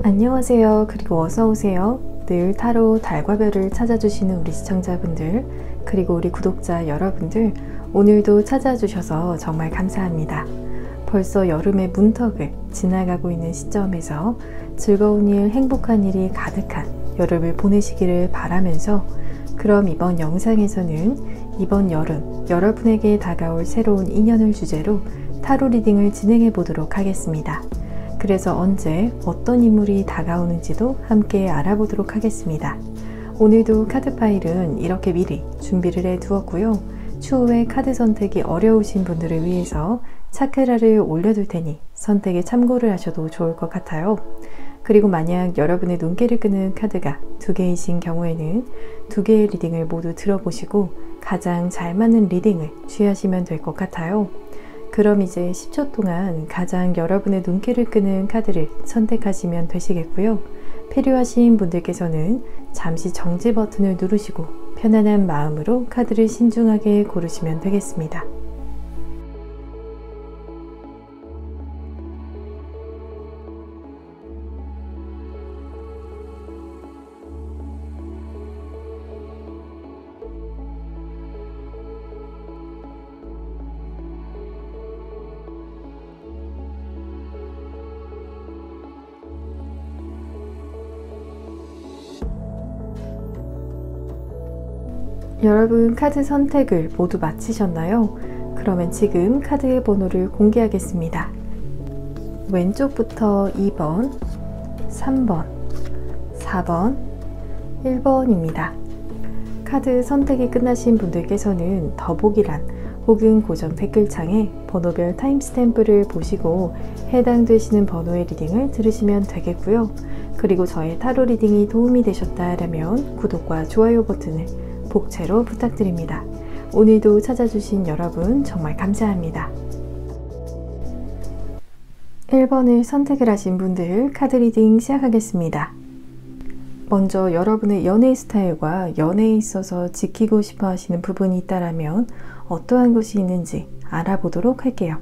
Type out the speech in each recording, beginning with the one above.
안녕하세요. 그리고 어서오세요. 늘 타로 달과 별을 찾아주시는 우리 시청자분들, 그리고 우리 구독자 여러분들, 오늘도 찾아주셔서 정말 감사합니다. 벌써 여름의 문턱을 지나가고 있는 시점에서 즐거운 일, 행복한 일이 가득한 여름을 보내시기를 바라면서, 그럼 이번 영상에서는 이번 여름 여러분에게 다가올 새로운 인연을 주제로 타로 리딩을 진행해 보도록 하겠습니다. 그래서 언제 어떤 인물이 다가오는지도 함께 알아보도록 하겠습니다. 오늘도 카드 파일은 이렇게 미리 준비를 해 두었고요. 추후에 카드 선택이 어려우신 분들을 위해서 차크라를 올려둘 테니 선택에 참고를 하셔도 좋을 것 같아요. 그리고 만약 여러분의 눈길을 끄는 카드가 2개이신 경우에는 2개의 리딩을 모두 들어보시고 가장 잘 맞는 리딩을 취하시면 될 것 같아요. 그럼 이제 10초 동안 가장 여러분의 눈길을 끄는 카드를 선택하시면 되시겠고요. 필요하신 분들께서는 잠시 정지 버튼을 누르시고 편안한 마음으로 카드를 신중하게 고르시면 되겠습니다. 여러분 카드 선택을 모두 마치셨나요? 그러면 지금 카드의 번호를 공개하겠습니다. 왼쪽부터 2번, 3번, 4번, 1번입니다. 카드 선택이 끝나신 분들께서는 더보기란 혹은 고정 댓글창에 번호별 타임스탬프를 보시고 해당되시는 번호의 리딩을 들으시면 되겠고요. 그리고 저의 타로 리딩이 도움이 되셨다면 구독과 좋아요 버튼을 복채로 부탁드립니다. 오늘도 찾아주신 여러분 정말 감사합니다. 1번을 선택을 하신 분들 카드 리딩 시작하겠습니다. 먼저 여러분의 연애 스타일과 연애에 있어서 지키고 싶어 하시는 부분이 있다면 어떠한 것이 있는지 알아보도록 할게요.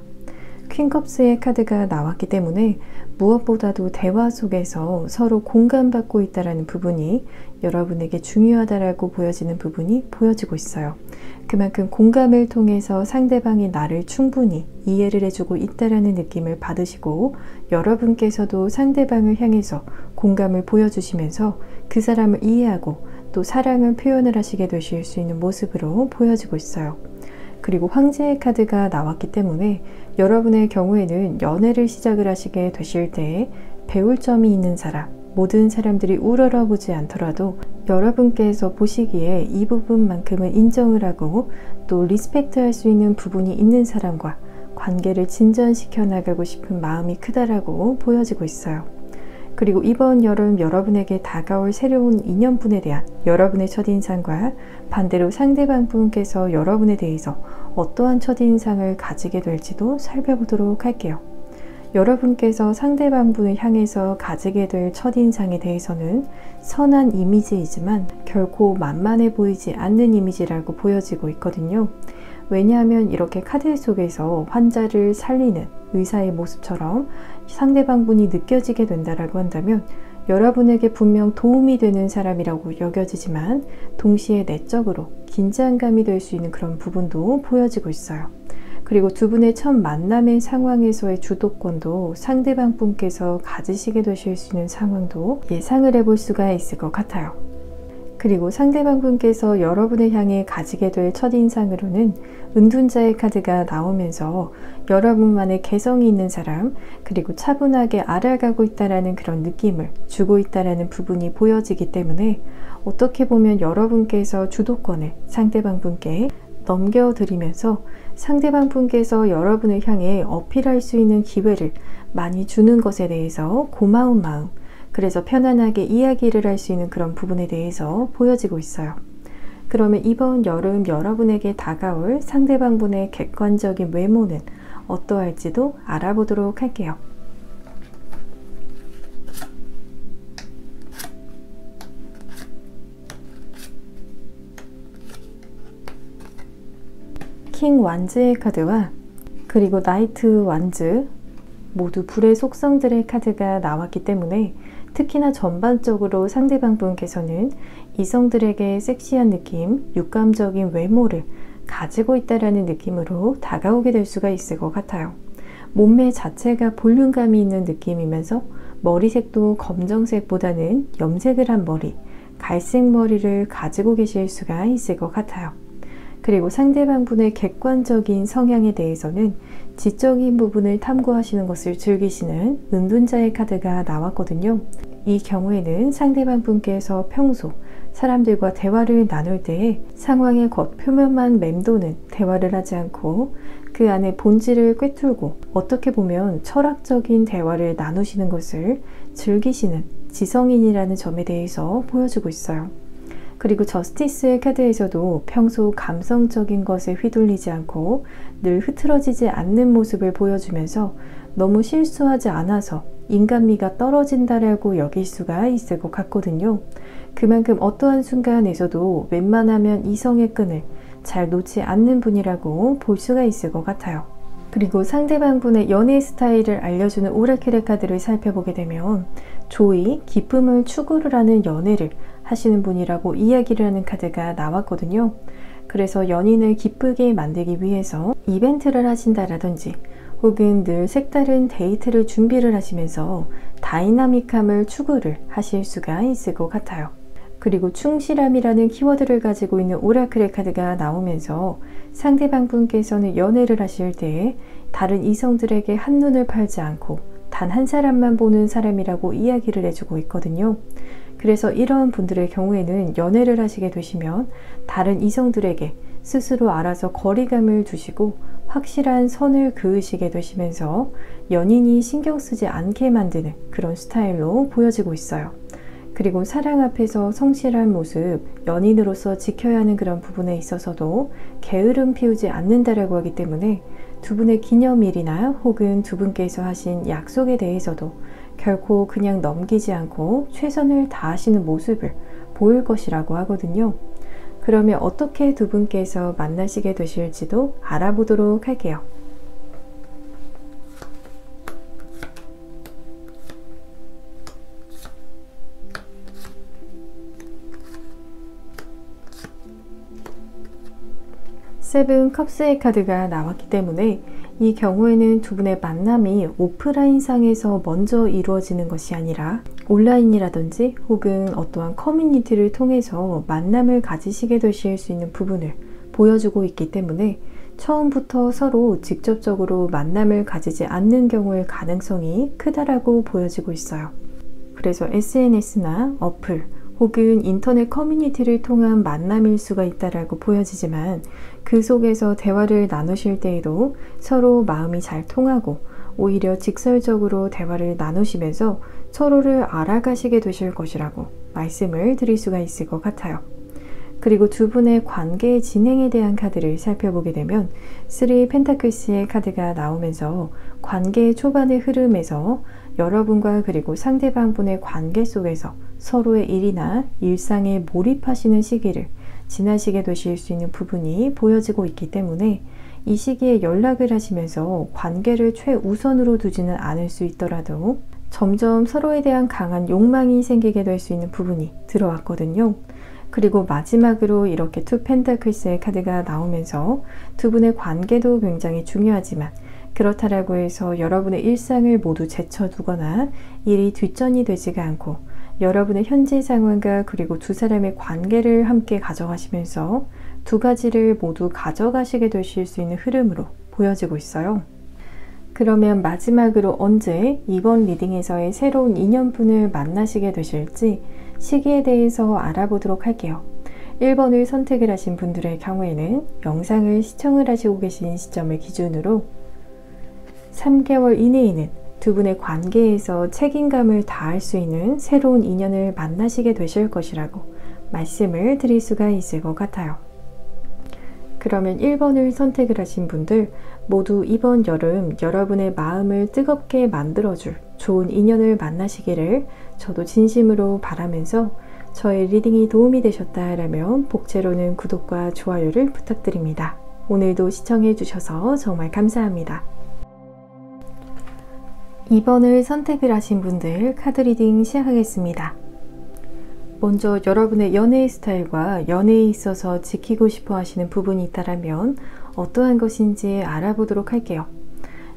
퀸컵스의 카드가 나왔기 때문에 무엇보다도 대화 속에서 서로 공감받고 있다는 부분이 여러분에게 중요하다고 보여지는 부분이 보여지고 있어요. 그만큼 공감을 통해서 상대방이 나를 충분히 이해를 해주고 있다는 느낌을 받으시고, 여러분께서도 상대방을 향해서 공감을 보여주시면서 그 사람을 이해하고 또 사랑을 표현을 하시게 되실 수 있는 모습으로 보여지고 있어요. 그리고 황제의 카드가 나왔기 때문에 여러분의 경우에는 연애를 시작을 하시게 되실 때 배울 점이 있는 사람, 모든 사람들이 우러러보지 않더라도 여러분께서 보시기에 이 부분만큼은 인정을 하고 또 리스펙트 할 수 있는 부분이 있는 사람과 관계를 진전시켜 나가고 싶은 마음이 크다라고 보여지고 있어요. 그리고 이번 여름 여러분에게 다가올 새로운 인연분에 대한 여러분의 첫인상과 반대로 상대방 분께서 여러분에 대해서 어떠한 첫인상을 가지게 될지도 살펴보도록 할게요. 여러분께서 상대방 분을 향해서 가지게 될 첫인상에 대해서는 선한 이미지이지만 결코 만만해 보이지 않는 이미지라고 보여지고 있거든요. 왜냐하면 이렇게 카드 속에서 환자를 살리는 의사의 모습처럼 상대방 분이 느껴지게 된다라고 한다면 여러분에게 분명 도움이 되는 사람이라고 여겨지지만 동시에 내적으로 긴장감이 될 수 있는 그런 부분도 보여지고 있어요. 그리고 두 분의 첫 만남의 상황에서의 주도권도 상대방 분께서 가지시게 되실 수 있는 상황도 예상을 해볼 수가 있을 것 같아요. 그리고 상대방 분께서 여러분을 향해 가지게 될 첫인상으로는 은둔자의 카드가 나오면서 여러분만의 개성이 있는 사람, 그리고 차분하게 알아가고 있다는 그런 느낌을 주고 있다는 부분이 보여지기 때문에 어떻게 보면 여러분께서 주도권을 상대방 분께 넘겨드리면서 상대방 분께서 여러분을 향해 어필할 수 있는 기회를 많이 주는 것에 대해서 고마운 마음, 그래서 편안하게 이야기를 할 수 있는 그런 부분에 대해서 보여지고 있어요. 그러면 이번 여름 여러분에게 다가올 상대방 분의 객관적인 외모는 어떠할지도 알아보도록 할게요. 킹 완즈의 카드와 그리고 나이트 완즈 모두 불의 속성들의 카드가 나왔기 때문에 특히나 전반적으로 상대방 분께서는 이성들에게 섹시한 느낌, 육감적인 외모를 가지고 있다라는 느낌으로 다가오게 될 수가 있을 것 같아요. 몸매 자체가 볼륨감이 있는 느낌이면서 머리색도 검정색보다는 염색을 한 머리, 갈색 머리를 가지고 계실 수가 있을 것 같아요. 그리고 상대방 분의 객관적인 성향에 대해서는 지적인 부분을 탐구하시는 것을 즐기시는 은둔자의 카드가 나왔거든요. 이 경우에는 상대방 분께서 평소 사람들과 대화를 나눌 때에 상황의 겉표면만 맴도는 대화를 하지 않고 그 안에 본질을 꿰뚫고 어떻게 보면 철학적인 대화를 나누시는 것을 즐기시는 지성인이라는 점에 대해서 보여주고 있어요. 그리고 저스티스의 카드에서도 평소 감성적인 것에 휘둘리지 않고 늘 흐트러지지 않는 모습을 보여주면서 너무 실수하지 않아서 인간미가 떨어진다라고 여길 수가 있을 것 같거든요. 그만큼 어떠한 순간에서도 웬만하면 이성의 끈을 잘 놓지 않는 분이라고 볼 수가 있을 것 같아요. 그리고 상대방 분의 연애 스타일을 알려주는 오라클의 카드를 살펴보게 되면 조이, 기쁨을 추구를 하는 연애를 하시는 분이라고 이야기를 하는 카드가 나왔거든요. 그래서 연인을 기쁘게 만들기 위해서 이벤트를 하신다라든지 혹은 늘 색다른 데이트를 준비를 하시면서 다이나믹함을 추구를 하실 수가 있을 것 같아요. 그리고 충실함이라는 키워드를 가지고 있는 오라클의 카드가 나오면서 상대방 분께서는 연애를 하실 때 다른 이성들에게 한눈을 팔지 않고 단 한 사람만 보는 사람이라고 이야기를 해주고 있거든요. 그래서 이런 분들의 경우에는 연애를 하시게 되시면 다른 이성들에게 스스로 알아서 거리감을 두시고 확실한 선을 그으시게 되시면서 연인이 신경 쓰지 않게 만드는 그런 스타일로 보여지고 있어요. 그리고 사랑 앞에서 성실한 모습, 연인으로서 지켜야 하는 그런 부분에 있어서도 게으름 피우지 않는다라고 하기 때문에 두 분의 기념일이나 혹은 두 분께서 하신 약속에 대해서도 결코 그냥 넘기지 않고 최선을 다하시는 모습을 보일 것이라고 하거든요. 그러면 어떻게 두 분께서 만나시게 되실지도 알아보도록 할게요. 세븐 컵스의 카드가 나왔기 때문에 이 경우에는 두 분의 만남이 오프라인상에서 먼저 이루어지는 것이 아니라 온라인이라든지 혹은 어떠한 커뮤니티를 통해서 만남을 가지시게 되실 수 있는 부분을 보여주고 있기 때문에 처음부터 서로 직접적으로 만남을 가지지 않는 경우의 가능성이 크다라고 보여지고 있어요. 그래서 SNS나 어플 혹은 인터넷 커뮤니티를 통한 만남일 수가 있다라고 보여지지만 그 속에서 대화를 나누실 때에도 서로 마음이 잘 통하고 오히려 직설적으로 대화를 나누시면서 서로를 알아가시게 되실 것이라고 말씀을 드릴 수가 있을 것 같아요. 그리고 두 분의 관계 진행에 대한 카드를 살펴보게 되면 3 펜타클스의 카드가 나오면서 관계 초반의 흐름에서 여러분과 그리고 상대방 분의 관계 속에서 서로의 일이나 일상에 몰입하시는 시기를 지나시게 되실 수 있는 부분이 보여지고 있기 때문에 이 시기에 연락을 하시면서 관계를 최우선으로 두지는 않을 수 있더라도 점점 서로에 대한 강한 욕망이 생기게 될 수 있는 부분이 들어왔거든요. 그리고 마지막으로 이렇게 2 펜타클스의 카드가 나오면서 두 분의 관계도 굉장히 중요하지만 그렇다라고 해서 여러분의 일상을 모두 제쳐두거나 일이 뒷전이 되지가 않고 여러분의 현재 상황과 그리고 두 사람의 관계를 함께 가져가시면서 두 가지를 모두 가져가시게 되실 수 있는 흐름으로 보여지고 있어요. 그러면 마지막으로 언제 이번 리딩에서의 새로운 인연분을 만나시게 되실지 시기에 대해서 알아보도록 할게요. 1번을 선택을 하신 분들의 경우에는 영상을 시청을 하시고 계신 시점을 기준으로 3개월 이내에는 두 분의 관계에서 책임감을 다할 수 있는 새로운 인연을 만나시게 되실 것이라고 말씀을 드릴 수가 있을 것 같아요. 그러면 1번을 선택을 하신 분들 모두 이번 여름 여러분의 마음을 뜨겁게 만들어줄 좋은 인연을 만나시기를 저도 진심으로 바라면서 저의 리딩이 도움이 되셨다라면 복제로는 구독과 좋아요를 부탁드립니다. 오늘도 시청해 주셔서 정말 감사합니다. 2번을 선택을 하신 분들 카드 리딩 시작하겠습니다. 먼저 여러분의 연애의 스타일과 연애에 있어서 지키고 싶어 하시는 부분이 있다면 어떠한 것인지 알아보도록 할게요.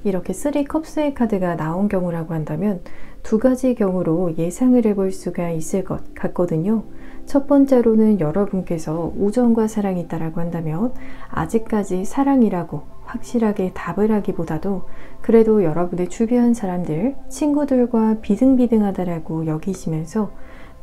이렇게 3컵스의 카드가 나온 경우라고 한다면 두 가지 경우로 예상을 해볼 수가 있을 것 같거든요. 첫 번째로는 여러분께서 우정과 사랑이 있다라고 한다면 아직까지 사랑이라고 확실하게 답을 하기보다도 그래도 여러분의 주변 사람들, 친구들과 비등비등하다라고 여기시면서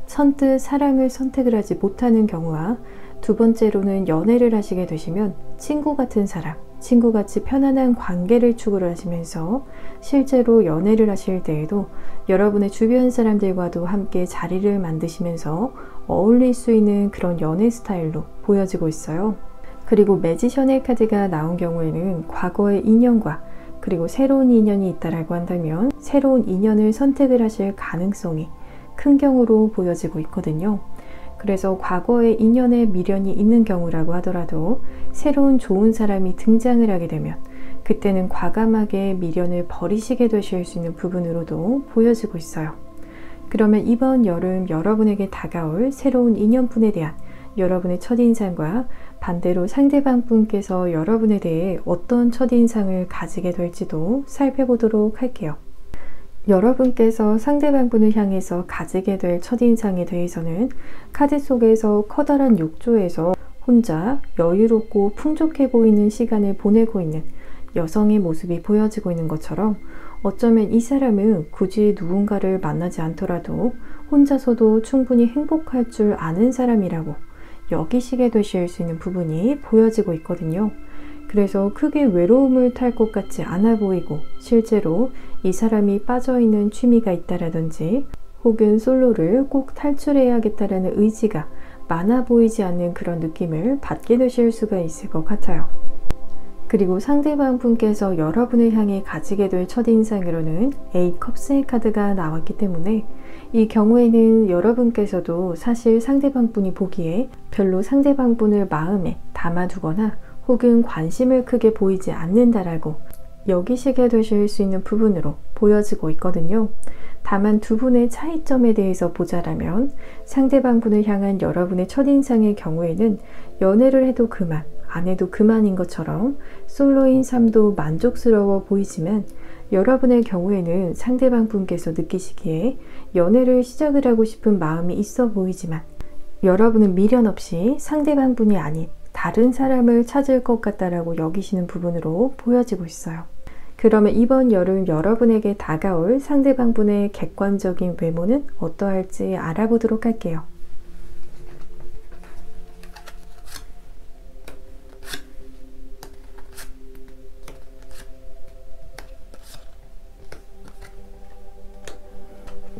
선뜻 사랑을 선택을 하지 못하는 경우와 두 번째로는 연애를 하시게 되시면 친구 같은 사람, 친구같이 편안한 관계를 추구를 하시면서 실제로 연애를 하실 때에도 여러분의 주변 사람들과도 함께 자리를 만드시면서 어울릴 수 있는 그런 연애 스타일로 보여지고 있어요. 그리고 매지션의 카드가 나온 경우에는 과거의 인연과 그리고 새로운 인연이 있다라고 한다면 새로운 인연을 선택을 하실 가능성이 큰 경우로 보여지고 있거든요. 그래서 과거의 인연에 미련이 있는 경우라고 하더라도 새로운 좋은 사람이 등장을 하게 되면 그때는 과감하게 미련을 버리시게 되실 수 있는 부분으로도 보여지고 있어요. 그러면 이번 여름 여러분에게 다가올 새로운 인연분에 대한 여러분의 첫인상과 반대로 상대방 분께서 여러분에 대해 어떤 첫인상을 가지게 될지도 살펴보도록 할게요. 여러분께서 상대방 분을 향해서 가지게 될 첫인상에 대해서는 카드 속에서 커다란 욕조에서 혼자 여유롭고 풍족해 보이는 시간을 보내고 있는 여성의 모습이 보여지고 있는 것처럼 어쩌면 이 사람은 굳이 누군가를 만나지 않더라도 혼자서도 충분히 행복할 줄 아는 사람이라고 여기시게 되실 수 있는 부분이 보여지고 있거든요. 그래서 크게 외로움을 탈 것 같지 않아 보이고 실제로 이 사람이 빠져있는 취미가 있다라든지 혹은 솔로를 꼭 탈출해야겠다라는 의지가 많아 보이지 않는 그런 느낌을 받게 되실 수가 있을 것 같아요. 그리고 상대방 분께서 여러분을 향해 가지게 될 첫인상으로는 에이컵스의 카드가 나왔기 때문에 이 경우에는 여러분께서도 사실 상대방 분이 보기에 별로 상대방 분을 마음에 담아두거나 혹은 관심을 크게 보이지 않는다라고 여기시게 되실 수 있는 부분으로 보여지고 있거든요. 다만 두 분의 차이점에 대해서 보자라면 상대방 분을 향한 여러분의 첫인상의 경우에는 연애를 해도 그만, 안 해도 그만인 것처럼 솔로인 삶도 만족스러워 보이지만 여러분의 경우에는 상대방 분께서 느끼시기에 연애를 시작을 하고 싶은 마음이 있어 보이지만 여러분은 미련 없이 상대방 분이 아닌 다른 사람을 찾을 것 같다라고 여기시는 부분으로 보여지고 있어요. 그러면 이번 여름 여러분에게 다가올 상대방 분의 객관적인 외모는 어떠할지 알아보도록 할게요.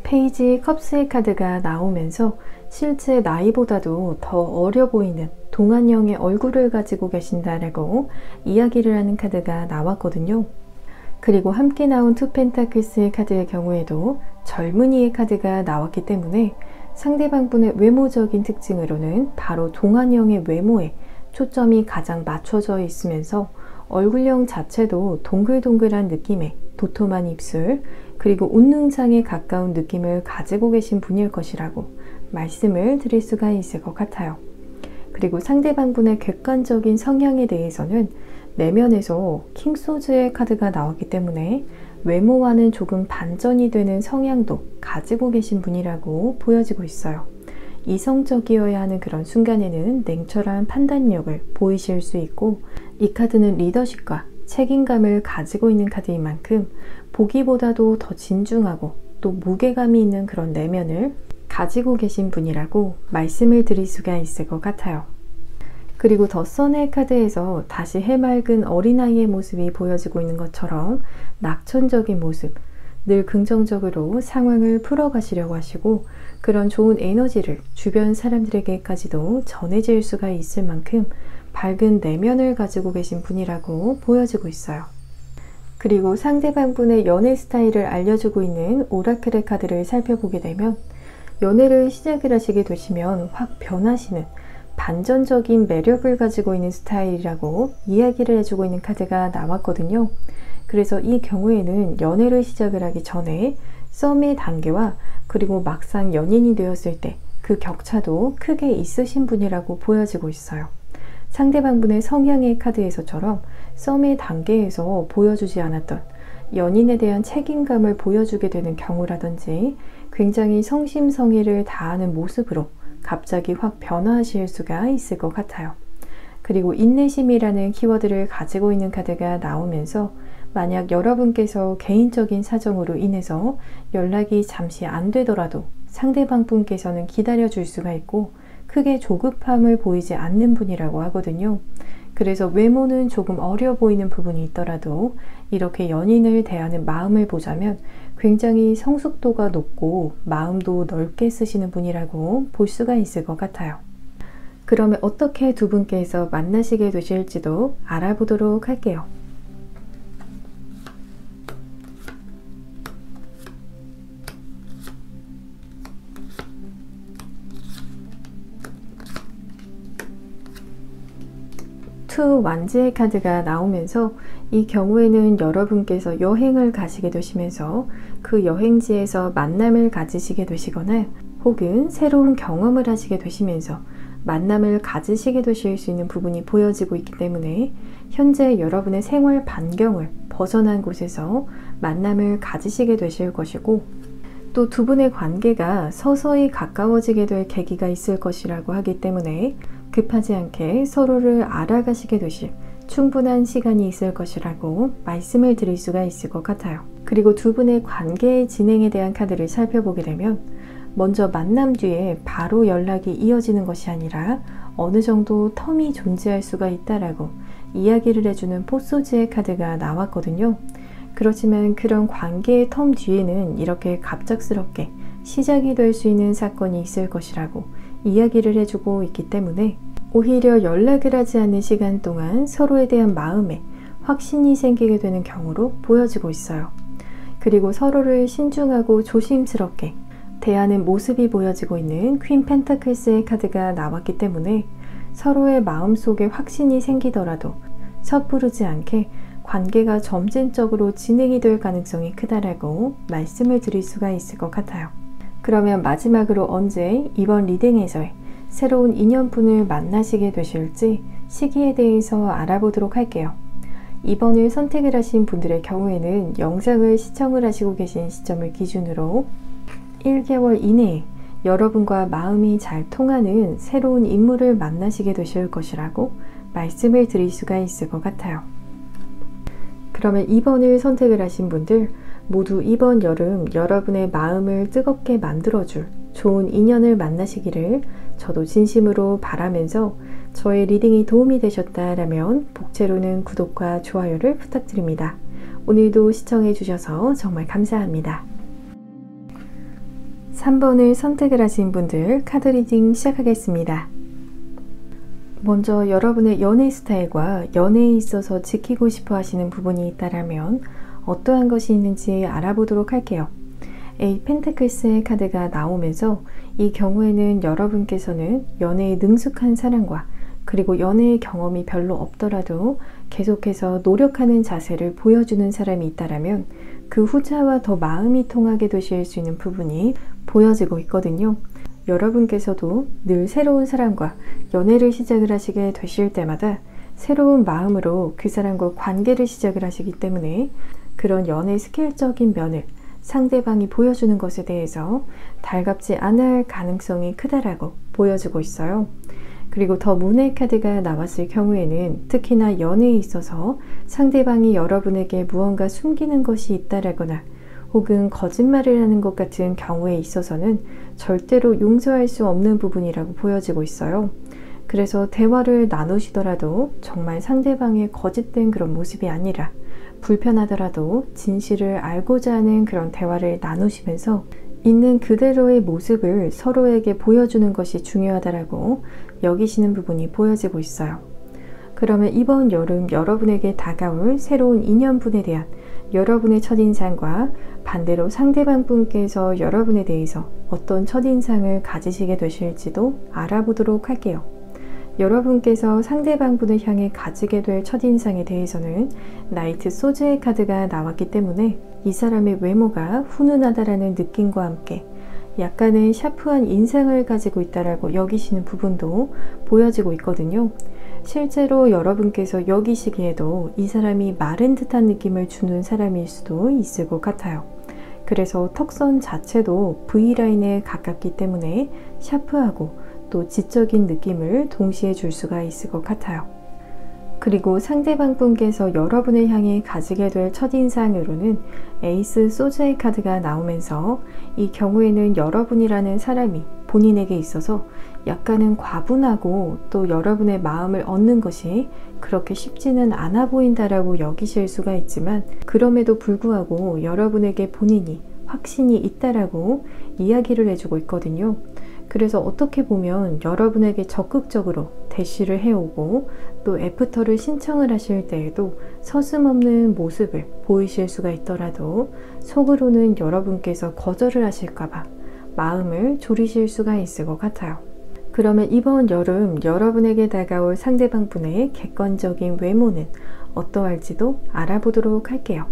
페이지 컵스의 카드가 나오면서 실제 나이보다도 더 어려 보이는 동안형의 얼굴을 가지고 계신다라고 이야기를 하는 카드가 나왔거든요. 그리고 함께 나온 투 펜타클스의 카드의 경우에도 젊은이의 카드가 나왔기 때문에 상대방 분의 외모적인 특징으로는 바로 동안형의 외모에 초점이 가장 맞춰져 있으면서 얼굴형 자체도 동글동글한 느낌의 도톰한 입술 그리고 웃는상에 가까운 느낌을 가지고 계신 분일 것이라고 말씀을 드릴 수가 있을 것 같아요. 그리고 상대방 분의 객관적인 성향에 대해서는 내면에서 킹소즈의 카드가 나왔기 때문에 외모와는 조금 반전이 되는 성향도 가지고 계신 분이라고 보여지고 있어요. 이성적이어야 하는 그런 순간에는 냉철한 판단력을 보이실 수 있고 이 카드는 리더십과 책임감을 가지고 있는 카드인 만큼 보기보다도 더 진중하고 또 무게감이 있는 그런 내면을 가지고 계신 분이라고 말씀을 드릴 수가 있을 것 같아요. 그리고 더 선의 카드에서 다시 해맑은 어린아이의 모습이 보여지고 있는 것처럼 낙천적인 모습, 늘 긍정적으로 상황을 풀어가시려고 하시고 그런 좋은 에너지를 주변 사람들에게까지도 전해질 수가 있을 만큼 밝은 내면을 가지고 계신 분이라고 보여지고 있어요. 그리고 상대방 분의 연애 스타일을 알려주고 있는 오라클의 카드를 살펴보게 되면 연애를 시작을 하시게 되시면 확 변하시는 반전적인 매력을 가지고 있는 스타일이라고 이야기를 해주고 있는 카드가 나왔거든요. 그래서 이 경우에는 연애를 시작을 하기 전에 썸의 단계와 그리고 막상 연인이 되었을 때 그 격차도 크게 있으신 분이라고 보여지고 있어요. 상대방분의 성향의 카드에서처럼 썸의 단계에서 보여주지 않았던 연인에 대한 책임감을 보여주게 되는 경우라든지 굉장히 성심성의를 다하는 모습으로 갑자기 확 변화하실 수가 있을 것 같아요. 그리고 인내심이라는 키워드를 가지고 있는 카드가 나오면서 만약 여러분께서 개인적인 사정으로 인해서 연락이 잠시 안 되더라도 상대방 분께서는 기다려줄 수가 있고 크게 조급함을 보이지 않는 분이라고 하거든요. 그래서 외모는 조금 어려 보이는 부분이 있더라도 이렇게 연인을 대하는 마음을 보자면 굉장히 성숙도가 높고 마음도 넓게 쓰시는 분이라고 볼 수가 있을 것 같아요. 그러면 어떻게 두 분께서 만나시게 되실지도 알아보도록 할게요. 투 완지의 카드가 나오면서 이 경우에는 여러분께서 여행을 가시게 되시면서 그 여행지에서 만남을 가지시게 되시거나 혹은 새로운 경험을 하시게 되시면서 만남을 가지시게 되실 수 있는 부분이 보여지고 있기 때문에 현재 여러분의 생활 반경을 벗어난 곳에서 만남을 가지시게 되실 것이고 또 두 분의 관계가 서서히 가까워지게 될 계기가 있을 것이라고 하기 때문에 급하지 않게 서로를 알아가시게 되실 충분한 시간이 있을 것이라고 말씀을 드릴 수가 있을 것 같아요. 그리고 두 분의 관계의 진행에 대한 카드를 살펴보게 되면 먼저 만남 뒤에 바로 연락이 이어지는 것이 아니라 어느 정도 텀이 존재할 수가 있다라고 이야기를 해주는 포소지의 카드가 나왔거든요. 그렇지만 그런 관계의 텀 뒤에는 이렇게 갑작스럽게 시작이 될 수 있는 사건이 있을 것이라고 이야기를 해주고 있기 때문에 오히려 연락을 하지 않는 시간 동안 서로에 대한 마음에 확신이 생기게 되는 경우로 보여지고 있어요. 그리고 서로를 신중하고 조심스럽게 대하는 모습이 보여지고 있는 퀸 펜타클스의 카드가 나왔기 때문에 서로의 마음속에 확신이 생기더라도 섣부르지 않게 관계가 점진적으로 진행이 될 가능성이 크다라고 말씀을 드릴 수가 있을 것 같아요. 그러면 마지막으로 언제 이번 리딩에서의 새로운 인연분을 만나시게 되실지 시기에 대해서 알아보도록 할게요. 2번을 선택을 하신 분들의 경우에는 영상을 시청을 하시고 계신 시점을 기준으로 1개월 이내에 여러분과 마음이 잘 통하는 새로운 인물을 만나시게 되실 것이라고 말씀을 드릴 수가 있을 것 같아요. 그러면 2번을 선택을 하신 분들 모두 이번 여름 여러분의 마음을 뜨겁게 만들어줄 좋은 인연을 만나시기를 저도 진심으로 바라면서 저의 리딩이 도움이 되셨다라면 복채로는 구독과 좋아요를 부탁드립니다. 오늘도 시청해 주셔서 정말 감사합니다. 3번을 선택을 하신 분들 카드 리딩 시작하겠습니다. 먼저 여러분의 연애 스타일과 연애에 있어서 지키고 싶어 하시는 부분이 있다면 어떠한 것이 있는지 알아보도록 할게요. 에이 펜타클스의 카드가 나오면서 이 경우에는 여러분께서는 연애에 능숙한 사람과 그리고 연애의 경험이 별로 없더라도 계속해서 노력하는 자세를 보여주는 사람이 있다면 그 후자와 더 마음이 통하게 되실 수 있는 부분이 보여지고 있거든요. 여러분께서도 늘 새로운 사람과 연애를 시작을 하시게 되실 때마다 새로운 마음으로 그 사람과 관계를 시작을 하시기 때문에 그런 연애 스킬적인 면을 상대방이 보여주는 것에 대해서 달갑지 않을 가능성이 크다라고 보여지고 있어요. 그리고 더 문의 카드가 나왔을 경우에는 특히나 연애에 있어서 상대방이 여러분에게 무언가 숨기는 것이 있다라거나 혹은 거짓말을 하는 것 같은 경우에 있어서는 절대로 용서할 수 없는 부분이라고 보여지고 있어요. 그래서 대화를 나누시더라도 정말 상대방의 거짓된 그런 모습이 아니라 불편하더라도 진실을 알고자 하는 그런 대화를 나누시면서 있는 그대로의 모습을 서로에게 보여주는 것이 중요하다라고 여기시는 부분이 보여지고 있어요. 그러면 이번 여름 여러분에게 다가올 새로운 인연분에 대한 여러분의 첫인상과 반대로 상대방 분께서 여러분에 대해서 어떤 첫인상을 가지시게 되실지도 알아보도록 할게요. 여러분께서 상대방분을 향해 가지게 될 첫인상에 대해서는 나이트 소즈의 카드가 나왔기 때문에 이 사람의 외모가 훈훈하다라는 느낌과 함께 약간의 샤프한 인상을 가지고 있다라고 여기시는 부분도 보여지고 있거든요. 실제로 여러분께서 여기시기에도 이 사람이 마른 듯한 느낌을 주는 사람일 수도 있을 것 같아요. 그래서 턱선 자체도 V라인에 가깝기 때문에 샤프하고 또 지적인 느낌을 동시에 줄 수가 있을 것 같아요. 그리고 상대방 분께서 여러분을 향해 가지게 될 첫인상으로는 에이스 소즈의 카드가 나오면서 이 경우에는 여러분이라는 사람이 본인에게 있어서 약간은 과분하고 또 여러분의 마음을 얻는 것이 그렇게 쉽지는 않아 보인다라고 여기실 수가 있지만, 그럼에도 불구하고 여러분에게 본인이 확신이 있다라고 이야기를 해주고 있거든요. 그래서 어떻게 보면 여러분에게 적극적으로 대시를 해오고 또 애프터를 신청을 하실 때에도 서슴없는 모습을 보이실 수가 있더라도 속으로는 여러분께서 거절을 하실까봐 마음을 졸이실 수가 있을 것 같아요. 그러면 이번 여름 여러분에게 다가올 상대방 분의 객관적인 외모는 어떠할지도 알아보도록 할게요.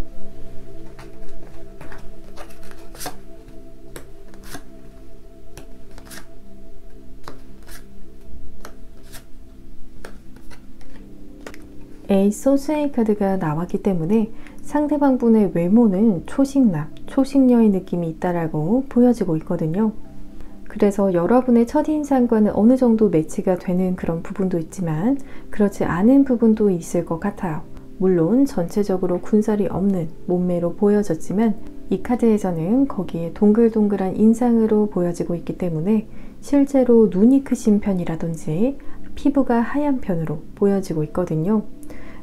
에이스 소스의 카드가 나왔기 때문에 상대방 분의 외모는 초식남, 초식녀의 느낌이 있다라고 보여지고 있거든요. 그래서 여러분의 첫인상과는 어느 정도 매치가 되는 그런 부분도 있지만 그렇지 않은 부분도 있을 것 같아요. 물론 전체적으로 군살이 없는 몸매로 보여졌지만 이 카드에서는 거기에 동글동글한 인상으로 보여지고 있기 때문에 실제로 눈이 크신 편이라든지 피부가 하얀 편으로 보여지고 있거든요.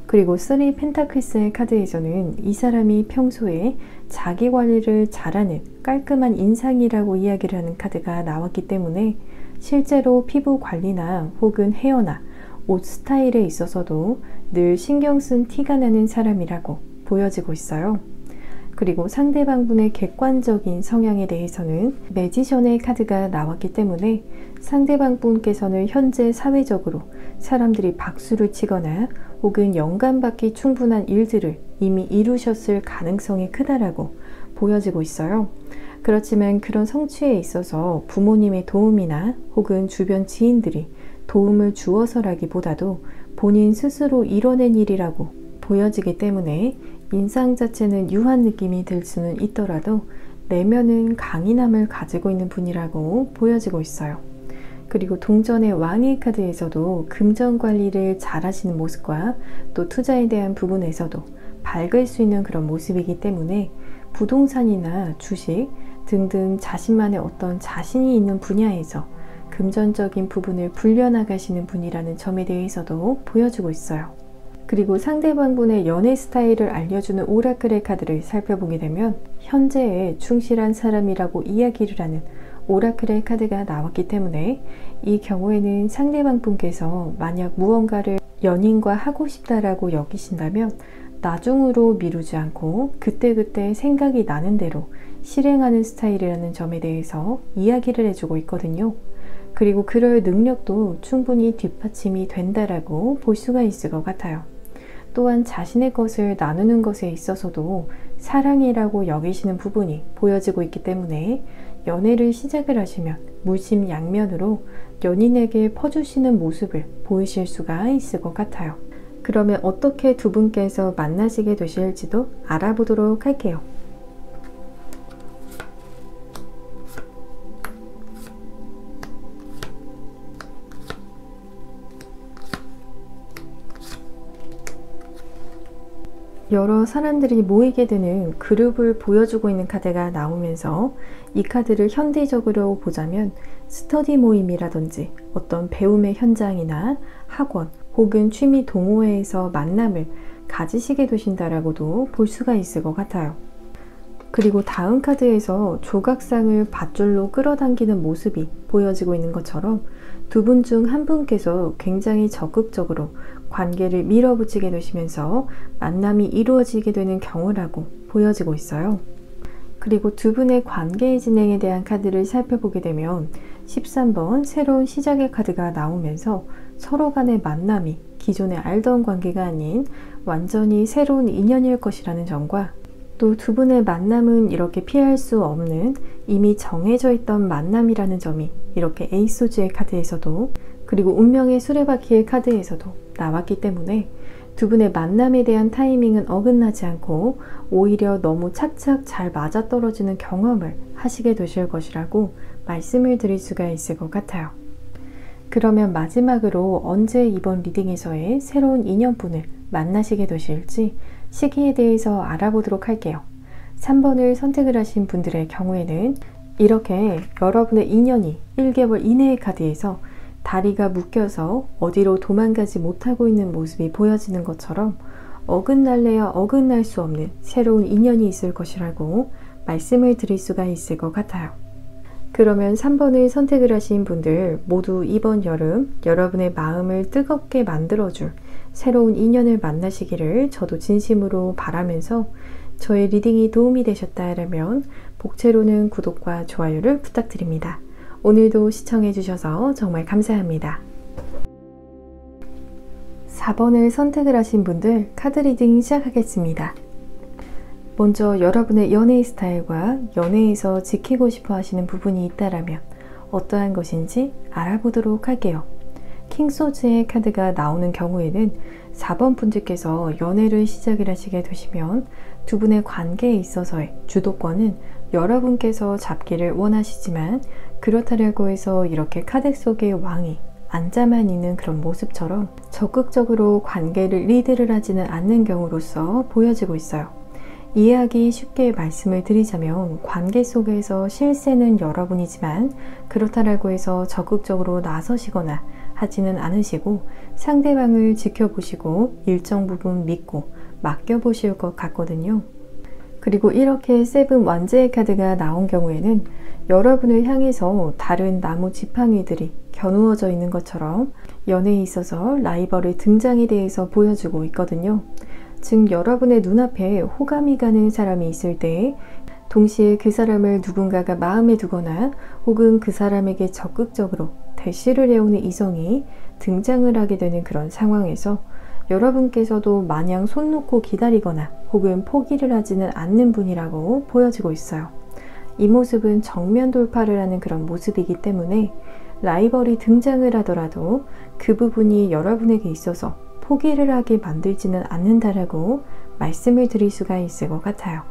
그리고 3 펜타클스의 카드에서는 이 사람이 평소에 자기 관리를 잘하는 깔끔한 인상이라고 이야기를 하는 카드가 나왔기 때문에 실제로 피부 관리나 혹은 헤어나 옷 스타일에 있어서도 늘 신경 쓴 티가 나는 사람이라고 보여지고 있어요. 그리고 상대방 분의 객관적인 성향에 대해서는 매지션의 카드가 나왔기 때문에 상대방 분께서는 현재 사회적으로 사람들이 박수를 치거나 혹은 영감받기 충분한 일들을 이미 이루셨을 가능성이 크다라고 보여지고 있어요. 그렇지만 그런 성취에 있어서 부모님의 도움이나 혹은 주변 지인들이 도움을 주어서라기보다도 본인 스스로 이뤄낸 일이라고 보여지기 때문에 인상 자체는 유한 느낌이 들 수는 있더라도 내면은 강인함을 가지고 있는 분이라고 보여지고 있어요. 그리고 동전의 왕의 카드에서도 금전 관리를 잘 하시는 모습과 또 투자에 대한 부분에서도 밝을 수 있는 그런 모습이기 때문에 부동산이나 주식 등등 자신만의 어떤 자신이 있는 분야에서 금전적인 부분을 불려나가시는 분이라는 점에 대해서도 보여주고 있어요. 그리고 상대방 분의 연애 스타일을 알려주는 오라클의 카드를 살펴보게 되면 현재에 충실한 사람이라고 이야기를 하는 오라클의 카드가 나왔기 때문에 이 경우에는 상대방 분께서 만약 무언가를 연인과 하고 싶다라고 여기신다면 나중으로 미루지 않고 그때그때 생각이 나는 대로 실행하는 스타일이라는 점에 대해서 이야기를 해주고 있거든요. 그리고 그럴 능력도 충분히 뒷받침이 된다라고 볼 수가 있을 것 같아요. 또한 자신의 것을 나누는 것에 있어서도 사랑이라고 여기시는 부분이 보여지고 있기 때문에 연애를 시작을 하시면 물심양면으로 연인에게 퍼주시는 모습을 보이실 수가 있을 것 같아요. 그러면 어떻게 두 분께서 만나시게 되실지도 알아보도록 할게요. 여러 사람들이 모이게 되는 그룹을 보여주고 있는 카드가 나오면서 이 카드를 현대적으로 보자면 스터디 모임이라든지 어떤 배움의 현장이나 학원 혹은 취미 동호회에서 만남을 가지시게 되신다라고도 볼 수가 있을 것 같아요. 그리고 다음 카드에서 조각상을 밧줄로 끌어당기는 모습이 보여지고 있는 것처럼 두 분 중 한 분께서 굉장히 적극적으로 관계를 밀어붙이게 되시면서 만남이 이루어지게 되는 경우라고 보여지고 있어요. 그리고 두 분의 관계의 진행에 대한 카드를 살펴보게 되면 13번 새로운 시작의 카드가 나오면서 서로 간의 만남이 기존에 알던 관계가 아닌 완전히 새로운 인연일 것이라는 점과 또 두 분의 만남은 이렇게 피할 수 없는 이미 정해져 있던 만남이라는 점이 이렇게 에이스 오즈의 카드에서도 그리고 운명의 수레바퀴의 카드에서도 나왔기 때문에 두 분의 만남에 대한 타이밍은 어긋나지 않고 오히려 너무 착착 잘 맞아떨어지는 경험을 하시게 되실 것이라고 말씀을 드릴 수가 있을 것 같아요. 그러면 마지막으로 언제 이번 리딩에서의 새로운 인연분을 만나시게 되실지 시기에 대해서 알아보도록 할게요. 3번을 선택을 하신 분들의 경우에는 이렇게 여러분의 인연이 1개월 이내의 카드에서 다리가 묶여서 어디로 도망가지 못하고 있는 모습이 보여지는 것처럼 어긋날래야 어긋날 수 없는 새로운 인연이 있을 것이라고 말씀을 드릴 수가 있을 것 같아요. 그러면 3번을 선택을 하신 분들 모두 이번 여름 여러분의 마음을 뜨겁게 만들어줄 새로운 인연을 만나시기를 저도 진심으로 바라면서 저의 리딩이 도움이 되셨다면 복채로는 구독과 좋아요를 부탁드립니다. 오늘도 시청해주셔서 정말 감사합니다. 4번을 선택을 하신 분들 카드 리딩 시작하겠습니다. 먼저 여러분의 연애의 스타일과 연애에서 지키고 싶어 하시는 부분이 있다면 어떠한 것인지 알아보도록 할게요. 킹소즈의 카드가 나오는 경우에는 4번 분들께서 연애를 시작을 하시게 되시면 두 분의 관계에 있어서의 주도권은 여러분께서 잡기를 원하시지만 그렇다고 해서 이렇게 카드 속의 왕이 앉아만 있는 그런 모습처럼 적극적으로 관계를 리드를 하지는 않는 경우로서 보여지고 있어요. 이해하기 쉽게 말씀을 드리자면 관계 속에서 실세는 여러분이지만 그렇다고 해서 적극적으로 나서시거나 하지는 않으시고 상대방을 지켜보시고 일정 부분 믿고 맡겨보실 것 같거든요. 그리고 이렇게 세븐 완제의 카드가 나온 경우에는 여러분을 향해서 다른 나무 지팡이들이 겨누어져 있는 것처럼 연애에 있어서 라이벌의 등장에 대해서 보여주고 있거든요. 즉 여러분의 눈앞에 호감이 가는 사람이 있을 때 동시에 그 사람을 누군가가 마음에 두거나 혹은 그 사람에게 적극적으로 대시를 해오는 이성이 등장을 하게 되는 그런 상황에서 여러분께서도 마냥 손 놓고 기다리거나 혹은 포기를 하지는 않는 분이라고 보여지고 있어요. 이 모습은 정면 돌파를 하는 그런 모습이기 때문에 라이벌이 등장을 하더라도 그 부분이 여러분에게 있어서 포기를 하게 만들지는 않는다라고 말씀을 드릴 수가 있을 것 같아요.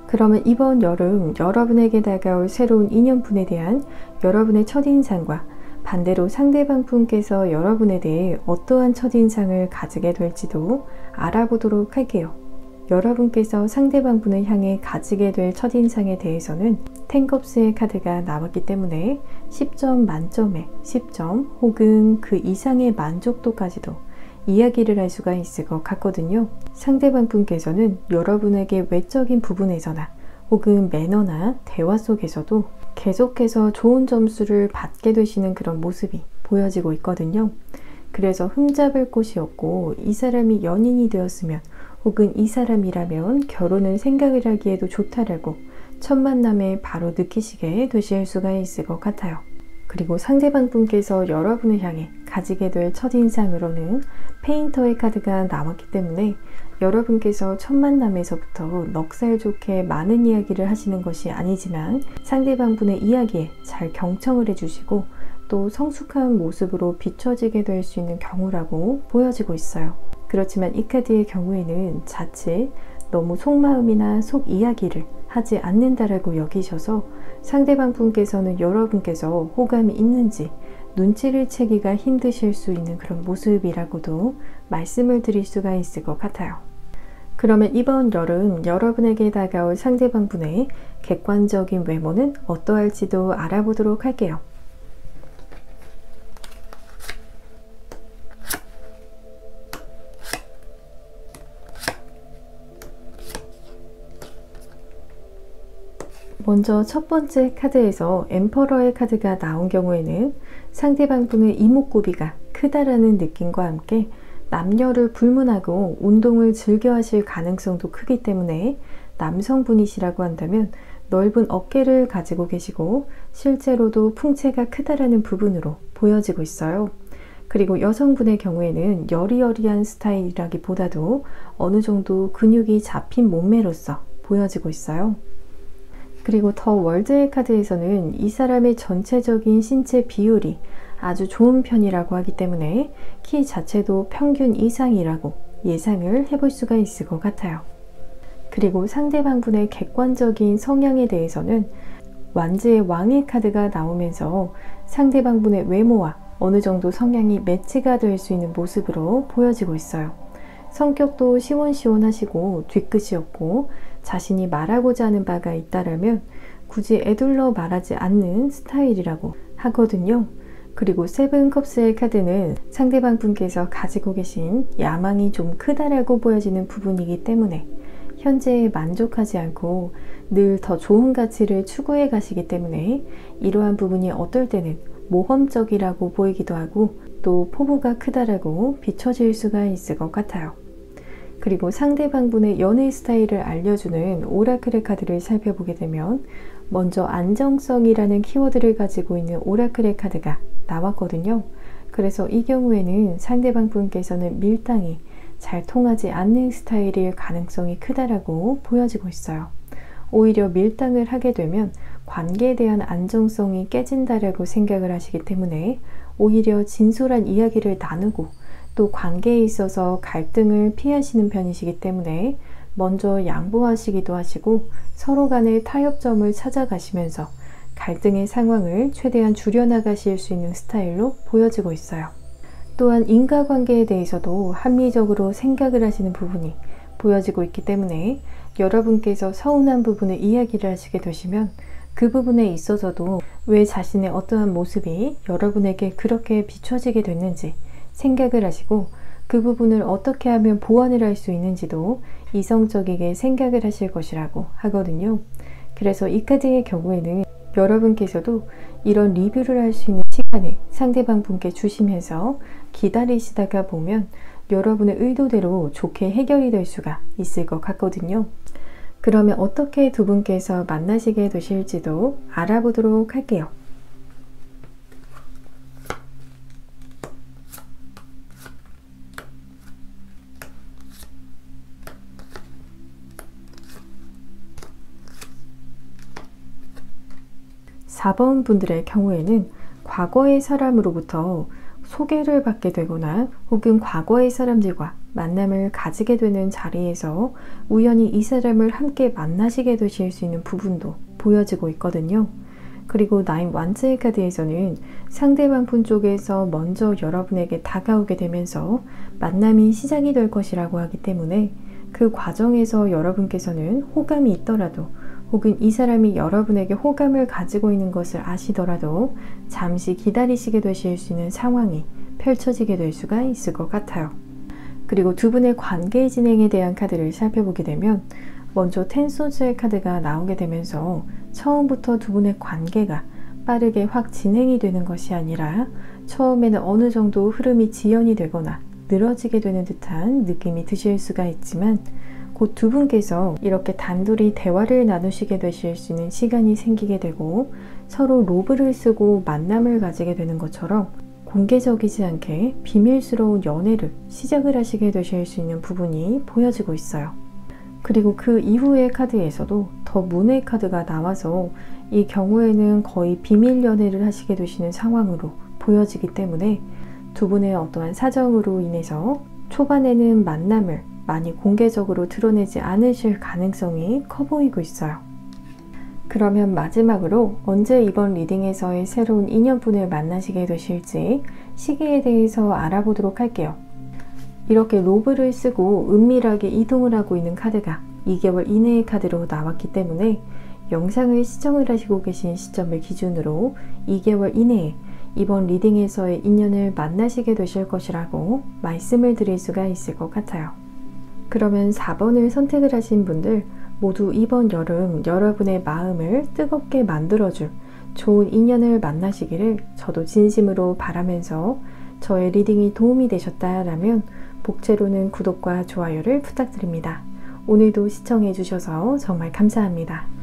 그러면 이번 여름 여러분에게 다가올 새로운 인연분에 대한 여러분의 첫인상과 반대로 상대방 분께서 여러분에 대해 어떠한 첫인상을 가지게 될지도 알아보도록 할게요. 여러분께서 상대방 분을 향해 가지게 될 첫인상에 대해서는 텐컵스의 카드가 나왔기 때문에 10점 만점에 10점 혹은 그 이상의 만족도까지도 이야기를 할 수가 있을 것 같거든요. 상대방 분께서는 여러분에게 외적인 부분에서나 혹은 매너나 대화 속에서도 계속해서 좋은 점수를 받게 되시는 그런 모습이 보여지고 있거든요. 그래서 흠잡을 곳이 없고 이 사람이 연인이 되었으면 혹은 이 사람이라면 결혼을 생각을 하기에도 좋다라고 첫 만남에 바로 느끼시게 되실 수가 있을 것 같아요. 그리고 상대방 분께서 여러분을 향해 가지게 될 첫인상으로는 페인터의 카드가 나왔기 때문에 여러분께서 첫 만남에서부터 넉살 좋게 많은 이야기를 하시는 것이 아니지만 상대방 분의 이야기에 잘 경청을 해주시고 또 성숙한 모습으로 비춰지게 될 수 있는 경우라고 보여지고 있어요. 그렇지만 이 카드의 경우에는 자칫 너무 속마음이나 속 이야기를 하지 않는다라고 여기셔서 상대방 분께서는 여러분께서 호감이 있는지 눈치를 채기가 힘드실 수 있는 그런 모습이라고도 말씀을 드릴 수가 있을 것 같아요. 그러면 이번 여름 여러분에게 다가올 상대방 분의 객관적인 외모는 어떠할지도 알아보도록 할게요. 먼저 첫 번째 카드에서 엠퍼러의 카드가 나온 경우에는 상대방 분의 이목구비가 크다라는 느낌과 함께 남녀를 불문하고 운동을 즐겨 하실 가능성도 크기 때문에 남성분이시라고 한다면 넓은 어깨를 가지고 계시고 실제로도 풍채가 크다라는 부분으로 보여지고 있어요. 그리고 여성분의 경우에는 여리여리한 스타일이라기보다도 어느 정도 근육이 잡힌 몸매로서 보여지고 있어요. 그리고 더 월드의 카드에서는 이 사람의 전체적인 신체 비율이 아주 좋은 편이라고 하기 때문에 키 자체도 평균 이상이라고 예상을 해볼 수가 있을 것 같아요. 그리고 상대방분의 객관적인 성향에 대해서는 완즈의 왕의 카드가 나오면서 상대방분의 외모와 어느 정도 성향이 매치가 될 수 있는 모습으로 보여지고 있어요. 성격도 시원시원하시고 뒤끝이 없고 자신이 말하고자 하는 바가 있다라면 굳이 애둘러 말하지 않는 스타일이라고 하거든요. 그리고 세븐 컵스의 카드는 상대방 분께서 가지고 계신 야망이 좀 크다라고 보여지는 부분이기 때문에 현재에 만족하지 않고 늘 더 좋은 가치를 추구해 가시기 때문에 이러한 부분이 어떨 때는 모험적이라고 보이기도 하고 또 포부가 크다라고 비춰질 수가 있을 것 같아요. 그리고 상대방분의 연애 스타일을 알려주는 오라클의 카드를 살펴보게 되면 먼저 안정성이라는 키워드를 가지고 있는 오라클의 카드가 나왔거든요. 그래서 이 경우에는 상대방 분께서는 밀당이 잘 통하지 않는 스타일일 가능성이 크다라고 보여지고 있어요. 오히려 밀당을 하게 되면 관계에 대한 안정성이 깨진다라고 생각을 하시기 때문에 오히려 진솔한 이야기를 나누고 또 관계에 있어서 갈등을 피하시는 편이시기 때문에 먼저 양보하시기도 하시고 서로 간의 타협점을 찾아가시면서 갈등의 상황을 최대한 줄여나가실 수 있는 스타일로 보여지고 있어요. 또한 인과관계에 대해서도 합리적으로 생각을 하시는 부분이 보여지고 있기 때문에 여러분께서 서운한 부분을 이야기를 하시게 되시면 그 부분에 있어서도 왜 자신의 어떠한 모습이 여러분에게 그렇게 비춰지게 됐는지 생각을 하시고 그 부분을 어떻게 하면 보완을 할 수 있는지도 이성적이게 생각을 하실 것이라고 하거든요. 그래서 이 카드의 경우에는 여러분께서도 이런 리뷰를 할 수 있는 시간을 상대방 분께 주시면서 기다리시다가 보면 여러분의 의도대로 좋게 해결이 될 수가 있을 것 같거든요. 그러면 어떻게 두 분께서 만나시게 되실지도 알아보도록 할게요. (4번) 분들의 경우에는 과거의 사람으로부터 소개를 받게 되거나 혹은 과거의 사람들과 만남을 가지게 되는 자리에서 우연히 이 사람을 함께 만나시게 되실 수 있는 부분도 보여지고 있거든요. 그리고 9 완즈의 카드에서는 상대방 분 쪽에서 먼저 여러분에게 다가오게 되면서 만남이 시작이 될 것이라고 하기 때문에 그 과정에서 여러분께서는 호감이 있더라도 혹은 이 사람이 여러분에게 호감을 가지고 있는 것을 아시더라도 잠시 기다리시게 되실 수 있는 상황이 펼쳐지게 될 수가 있을 것 같아요. 그리고 두 분의 관계 진행에 대한 카드를 살펴보게 되면 먼저 텐소즈의 카드가 나오게 되면서 처음부터 두 분의 관계가 빠르게 확 진행이 되는 것이 아니라 처음에는 어느 정도 흐름이 지연이 되거나 늘어지게 되는 듯한 느낌이 드실 수가 있지만 곧 두 분께서 이렇게 단둘이 대화를 나누시게 되실 수 있는 시간이 생기게 되고 서로 로브를 쓰고 만남을 가지게 되는 것처럼 공개적이지 않게 비밀스러운 연애를 시작을 하시게 되실 수 있는 부분이 보여지고 있어요. 그리고 그 이후의 카드에서도 더 문의 카드가 나와서 이 경우에는 거의 비밀 연애를 하시게 되시는 상황으로 보여지기 때문에 두 분의 어떠한 사정으로 인해서 초반에는 만남을 많이 공개적으로 드러내지 않으실 가능성이 커 보이고 있어요. 그러면 마지막으로 언제 이번 리딩에서의 새로운 인연분을 만나시게 되실지 시기에 대해서 알아보도록 할게요. 이렇게 로브를 쓰고 은밀하게 이동을 하고 있는 카드가 2개월 이내의 카드로 나왔기 때문에 영상을 시청을 하시고 계신 시점을 기준으로 2개월 이내에 이번 리딩에서의 인연을 만나시게 되실 것이라고 말씀을 드릴 수가 있을 것 같아요. 그러면 4번을 선택을 하신 분들 모두 이번 여름 여러분의 마음을 뜨겁게 만들어줄 좋은 인연을 만나시기를 저도 진심으로 바라면서 저의 리딩이 도움이 되셨다라면 복채로는 구독과 좋아요를 부탁드립니다. 오늘도 시청해 주셔서 정말 감사합니다.